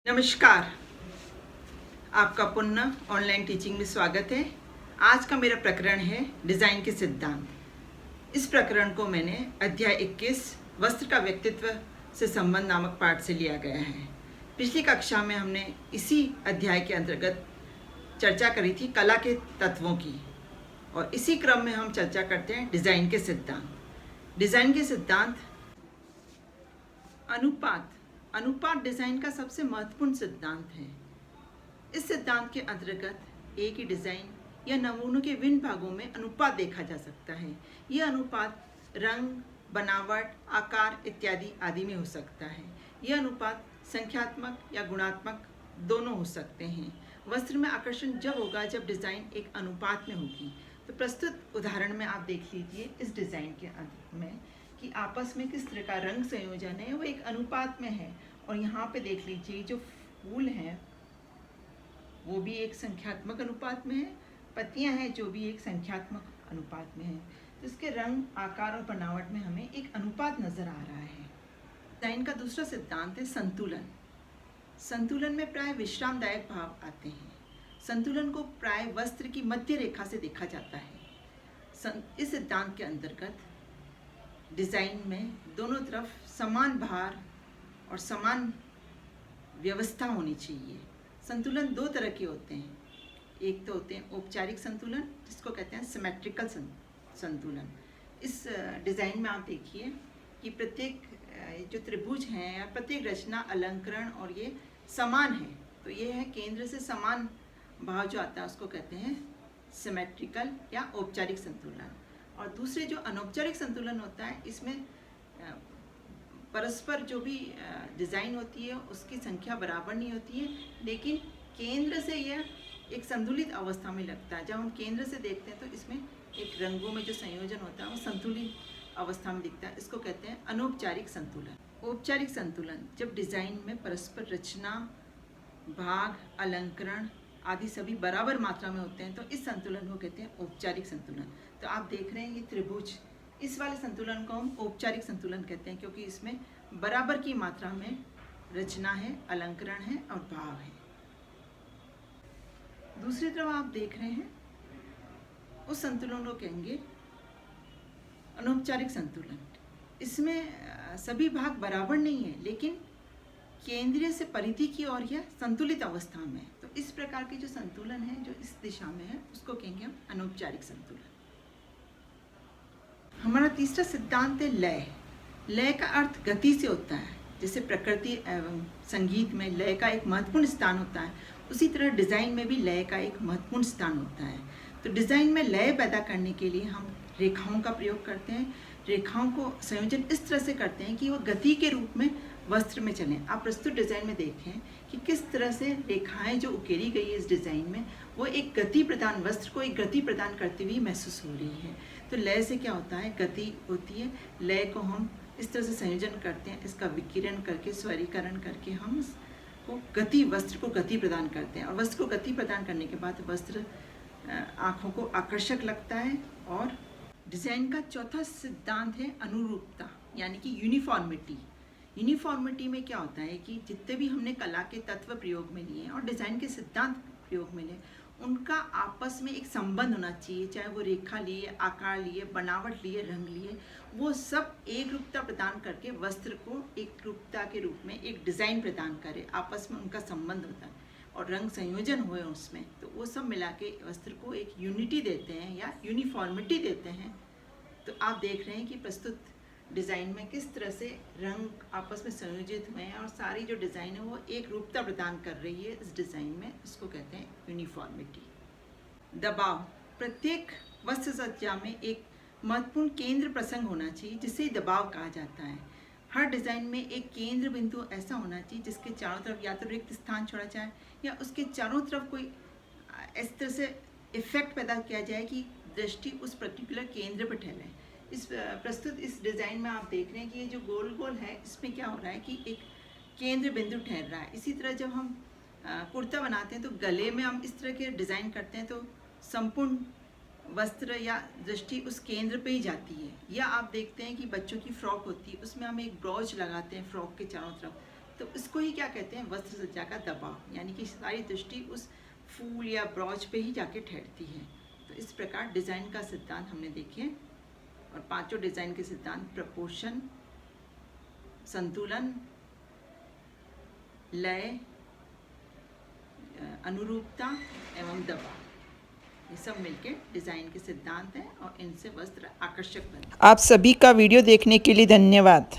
नमस्कार, आपका पुनः ऑनलाइन टीचिंग में स्वागत है। आज का मेरा प्रकरण है डिज़ाइन के सिद्धांत। इस प्रकरण को मैंने अध्याय 21 वस्त्र का व्यक्तित्व से संबंध नामक पाठ से लिया गया है। पिछली कक्षा में हमने इसी अध्याय के अंतर्गत चर्चा करी थी कला के तत्वों की, और इसी क्रम में हम चर्चा करते हैं डिज़ाइन के सिद्धांत। डिज़ाइन के सिद्धांत अनुपात डिज़ाइन का सबसे महत्वपूर्ण सिद्धांत है। इस सिद्धांत के अंतर्गत एक ही डिज़ाइन या नमूनों के विभिन्न भागों में अनुपात देखा जा सकता है। यह अनुपात रंग, बनावट, आकार इत्यादि आदि में हो सकता है। यह अनुपात संख्यात्मक या गुणात्मक दोनों हो सकते हैं। वस्त्र में आकर्षण जब होगा जब डिज़ाइन एक अनुपात में होगी। तो प्रस्तुत उदाहरण में आप देख लीजिए इस डिज़ाइन के अंत में कि आपस में किस तरह का रंग संयोजन है, वो एक अनुपात में है। और यहाँ पे देख लीजिए जो फूल हैं वो भी एक संख्यात्मक अनुपात में है, पत्तियाँ हैं जो भी एक संख्यात्मक अनुपात में है। तो इसके रंग, आकार और बनावट में हमें एक अनुपात नज़र आ रहा है। डिज़ाइन का दूसरा सिद्धांत है संतुलन। संतुलन में प्राय विश्रामदायक भाव आते हैं। संतुलन को प्राय वस्त्र की मध्य रेखा से देखा जाता है। इस सिद्धांत के अंतर्गत डिज़ाइन में दोनों तरफ समान भार और समान व्यवस्था होनी चाहिए। संतुलन दो तरह के होते हैं। एक तो होते हैं औपचारिक संतुलन, जिसको कहते हैं सिमेट्रिकल संतुलन। इस डिज़ाइन में आप देखिए कि प्रत्येक जो त्रिभुज हैं या प्रत्येक रचना, अलंकरण और ये समान है। तो ये है केंद्र से समान भाव जो आता है उसको कहते हैं सिमेट्रिकल या औपचारिक संतुलन। और दूसरे जो अनौपचारिक संतुलन होता है, इसमें परस्पर जो भी डिज़ाइन होती है उसकी संख्या बराबर नहीं होती है, लेकिन केंद्र से यह एक संतुलित अवस्था में लगता है। जब हम केंद्र से देखते हैं तो इसमें एक रंगों में जो संयोजन होता है वो संतुलित अवस्था में दिखता है। इसको कहते हैं अनौपचारिक संतुलन। औपचारिक संतुलन जब डिज़ाइन में परस्पर रचना, भाग, अलंकरण आदि सभी बराबर मात्रा में होते हैं तो इस संतुलन को कहते हैं औपचारिक संतुलन। तो आप देख रहे हैं ये त्रिभुज, इस वाले संतुलन को हम औपचारिक संतुलन कहते हैं, क्योंकि इसमें बराबर की मात्रा में रचना है, अलंकरण है और भाव है। दूसरी तरफ आप देख रहे हैं उस संतुलन को कहेंगे अनौपचारिक संतुलन। इसमें सभी भाग बराबर नहीं है, लेकिन केंद्रीय से परिधि की ओर यह संतुलित अवस्था में है। तो इस प्रकार के जो संतुलन है जो इस दिशा में है उसको कहेंगे हम अनौपचारिक संतुलन। हमारा तीसरा सिद्धांत है लय। लय का अर्थ गति से होता है। जैसे प्रकृति एवं संगीत में लय का एक महत्वपूर्ण स्थान होता है, उसी तरह डिज़ाइन में भी लय का एक महत्वपूर्ण स्थान होता है। तो डिज़ाइन में लय पैदा करने के लिए हम रेखाओं का प्रयोग करते हैं। रेखाओं को संयोजन इस तरह से करते हैं कि वो गति के रूप में वस्त्र में चलें। आप प्रस्तुत डिज़ाइन में देखें कि किस तरह से रेखाएं जो उकेरी गई है इस डिज़ाइन में वो एक गति प्रदान, वस्त्र को एक गति प्रदान करती हुई महसूस हो रही है। तो लय से क्या होता है, गति होती है। लय को हम इस तरह से संयोजन करते हैं, इसका विकिरण करके, स्वरीकरण करके हम इसको गति, वस्त्र को गति प्रदान करते हैं। और वस्त्र को गति प्रदान करने के बाद वस्त्र आँखों को आकर्षक लगता है। और डिज़ाइन का चौथा सिद्धांत है अनुरूपता, यानी कि यूनिफॉर्मिटी। यूनिफॉर्मिटी में क्या होता है कि जितने भी हमने कला के तत्व प्रयोग में लिए और डिज़ाइन के सिद्धांत प्रयोग में लिए, उनका आपस में एक संबंध होना चाहिए। चाहे वो रेखा लिए, आकार लिए, बनावट लिए, रंग लिए, वो सब एक रूपता प्रदान करके वस्त्र को एक रूपता के रूप में एक डिज़ाइन प्रदान करे। आपस में उनका संबंध होता है और रंग संयोजन हुए उसमें, तो वो सब मिला के वस्त्र को एक यूनिटी देते हैं या यूनिफॉर्मिटी देते हैं। तो आप देख रहे हैं कि प्रस्तुत डिज़ाइन में किस तरह से रंग आपस में संयोजित हुए हैं और सारी जो डिज़ाइन है वो एक रूपता प्रदान कर रही है इस डिज़ाइन में। इसको कहते हैं यूनिफॉर्मिटी। दबाव, प्रत्येक वस्त्र सज्जा में एक महत्वपूर्ण केंद्र प्रसंग होना चाहिए जिसे दबाव कहा जाता है। हर डिज़ाइन में एक केंद्र बिंदु ऐसा होना चाहिए जिसके चारों तरफ या तो रिक्त स्थान छोड़ा जाए या उसके चारों तरफ कोई इस तरह से इफेक्ट पैदा किया जाए कि दृष्टि उस पर्टिकुलर केंद्र पर ठहरे। इस डिज़ाइन में आप देख रहे हैं कि ये जो गोल गोल है इसमें क्या हो रहा है कि एक केंद्र बिंदु ठहर रहा है। इसी तरह जब हम कुर्ता बनाते हैं तो गले में हम इस तरह के डिज़ाइन करते हैं तो संपूर्ण वस्त्र या दृष्टि उस केंद्र पे ही जाती है। या आप देखते हैं कि बच्चों की फ्रॉक होती है, उसमें हम एक ब्रॉच लगाते हैं फ्रॉक के चारों तरफ, तो इसको ही क्या कहते हैं, वस्त्र सज्जा का दबाव, यानी कि सारी दृष्टि उस फूल या ब्रॉच पे ही जाके ठहरती है। तो इस प्रकार डिज़ाइन का सिद्धांत हमने देखे, और पांचों डिज़ाइन के सिद्धांत प्रपोर्शन, संतुलन, लय, अनुरूपता एवं दबाव, ये सब मिलके डिज़ाइन के सिद्धांत हैं और इनसे वस्त्र आकर्षक बनते हैं। आप सभी का वीडियो देखने के लिए धन्यवाद।